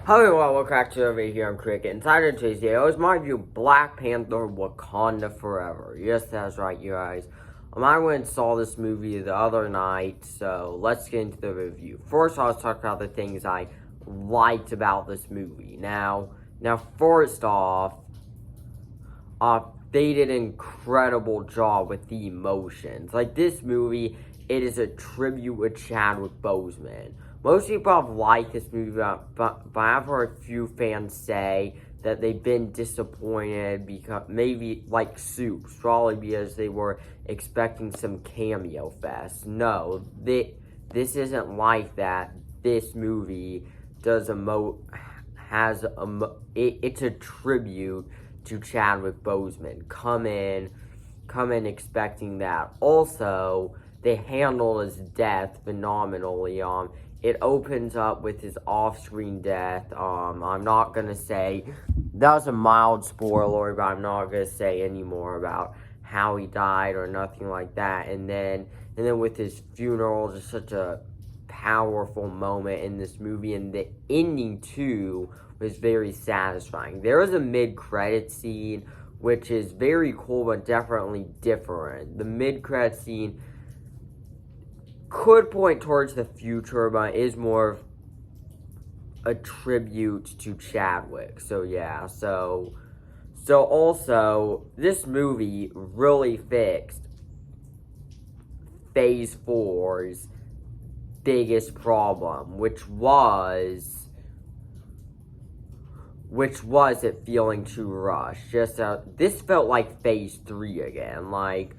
Hello everyone, welcome back to over here on Cricket. Inside of today's video is my review Black Panther Wakanda Forever. Yes, that's right, you guys. I went and saw this movie the other night, so let's get into the review. First, I'll talk about the things I liked about this movie. Now, first off, they did an incredible job with the emotions. Like, this movie, it is a tribute with Chadwick Boseman. Most people have liked this movie, but I've heard a few fans say that they've been disappointed because maybe like Soups, probably because they were expecting some cameo fest. No, this isn't like that. This movie it's a tribute to Chadwick Boseman. Come in expecting that. Also, they handled his death phenomenally. It opens up with his off-screen death. I'm not gonna say, that was a mild spoiler, but I'm not gonna say any more about how he died or nothing like that. And then with his funeral, just such a powerful moment in this movie, and the ending too was very satisfying. There was a mid-credit scene, which is very cool, but definitely different. The mid-credit scene could point towards the future, but is more of a tribute to Chadwick. So yeah, so also, this movie really fixed Phase 4's biggest problem, which was it feeling too rushed. This felt like Phase 3 again, like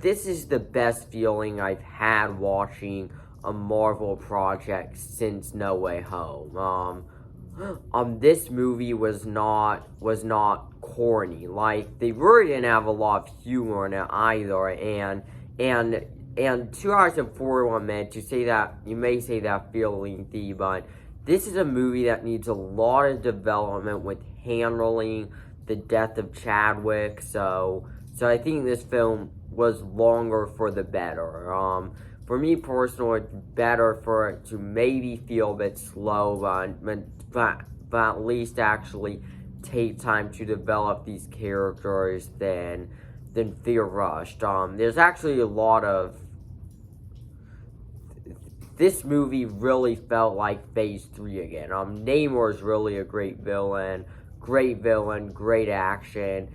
this is the best feeling I've had watching a Marvel project since No Way Home. This movie was not corny. Like, they really didn't have a lot of humor in it either, and 2 hours and 41 minutes, you may say that feeling, but this is a movie that needs a lot of development with handling the death of Chadwick, so I think this film was longer for the better. For me personally, it's better for it to maybe feel a bit slow, but at least actually take time to develop these characters than feel rushed. There's actually a lot of... This movie really felt like Phase 3 again. Namor is really a great villain, great action,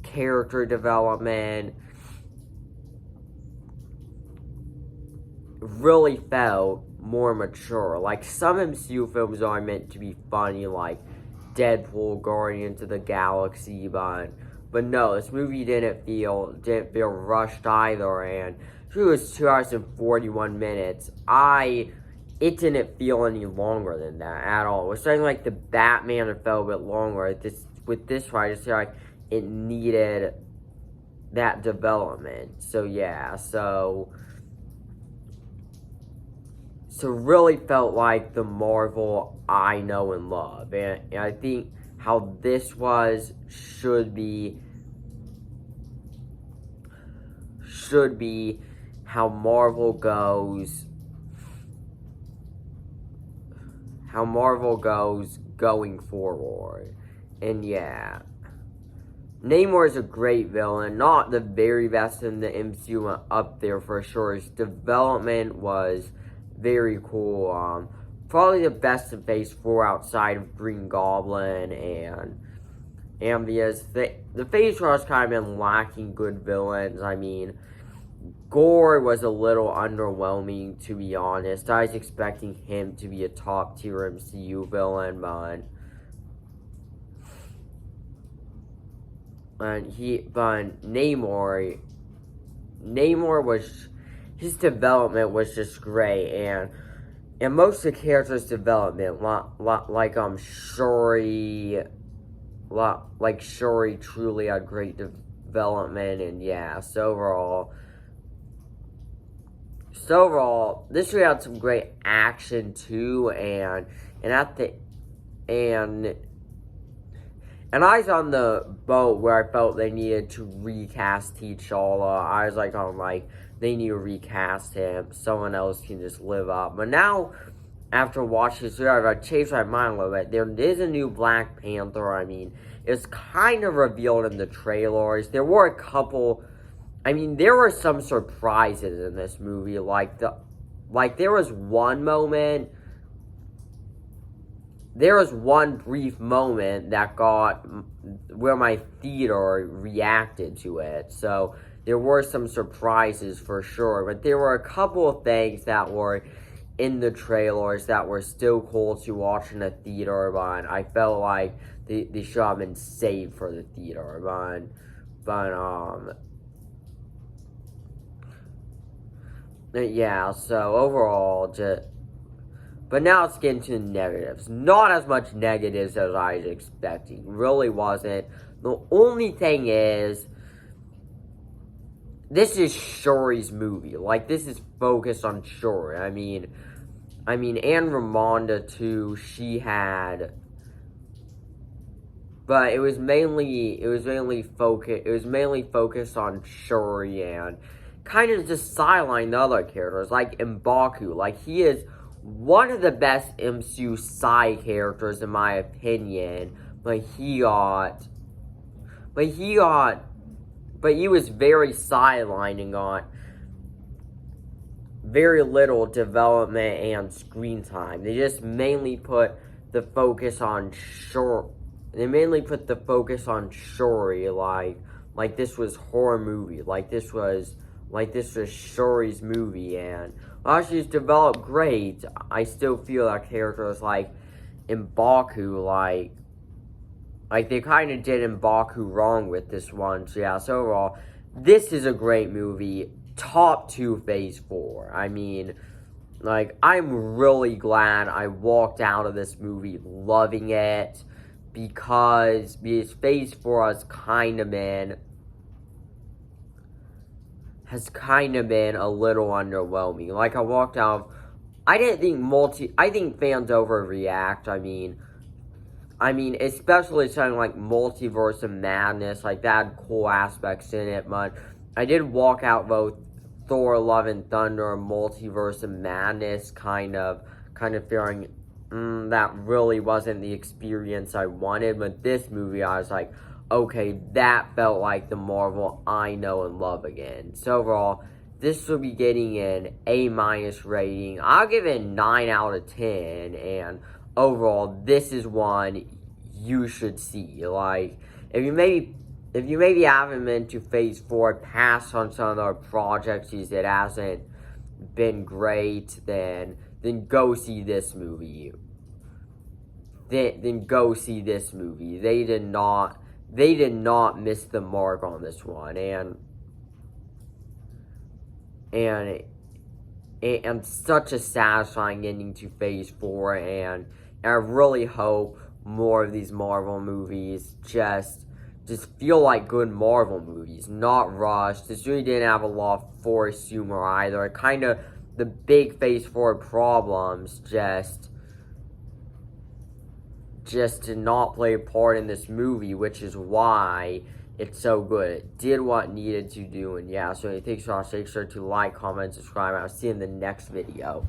character development. Really felt more mature. Like, some MCU films are meant to be funny, like Deadpool, Guardians of the Galaxy, but no, this movie didn't feel rushed either, and it was 2 hours and 41 minutes. It didn't feel any longer than that at all. It was something like the Batman, it felt a bit longer. With this one, I just feel like it needed that development. So yeah, so really felt like the Marvel I know and love. And I think how this should be how Marvel goes going forward. And yeah, Namor is a great villain, not the very best in the MCU, up there for sure. His development was very cool. Probably the best in Phase 4 outside of Green Goblin, and because the Phase 4 has kind of been lacking good villains. I mean, Gore was a little underwhelming, to be honest. I was expecting him to be a top tier MCU villain, but Namor was... his development was just great, and most of the characters' development, Shuri truly had great development, and yeah, so overall, this really had some great action too, and I was on the boat where I felt they needed to recast T'Challa. I was like, they need to recast him. Someone else can just live up. But now, after watching this video, I changed my mind a little bit. There is a new Black Panther. I mean, it's kind of revealed in the trailers. There were a couple. I mean, there were some surprises in this movie. Like there was one moment. There was one brief moment that got where my theater reacted to it. So there were some surprises for sure, but there were a couple of things that were in the trailers that were still cool to watch in the theater, but I felt like they should have been saved for the theater, yeah, so overall, but now let's get into the negatives. Not as much negatives as I was expecting. Really wasn't. The only thing is, this is Shuri's movie. Like, this is focused on Shuri. I mean, and Ramonda too. She had, but it was mainly focused on Shuri and kind of just sideline the other characters, like M'Baku. Like, he is one of the best MCU side characters in my opinion, but he was very sidelined and got very little development and screen time. They just mainly put the focus on Shuri. They mainly put the focus on Shuri, like this was horror movie, like this was Shuri's movie, and while she's developed great, I still feel that characters like M'Baku, like they kind of did M'Baku wrong with this one. So yeah, so overall, this is a great movie. Top 2 Phase 4. I mean, like, I'm really glad I walked out of this movie loving it, because Phase 4 has kind of been a little underwhelming. Like, I walked out, I think fans overreact. I mean, especially something like Multiverse of Madness, like, that had cool aspects in it, but I did walk out both Thor: Love and Thunder and Multiverse of Madness kind of feeling, that really wasn't the experience I wanted. But this movie, I was like, okay, that felt like the Marvel I know and love again. So overall, this will be getting an A- rating. I'll give it a 9 out of 10, and overall, this is one you should see. Like, if you maybe haven't been to Phase 4, pass on some of the projects that hasn't been great, then go see this movie. Then go see this movie. They did not miss the mark on this one, and such a satisfying ending to Phase 4, and I really hope more of these Marvel movies just feel like good Marvel movies, not rushed. This really didn't have a lot of forced humor either. Kind of the big Phase 4 problems just did not play a part in this movie, which is why it's so good. It did what it needed to do, and yeah, so thanks for watching. Make sure to like, comment, subscribe, and I'll see you in the next video.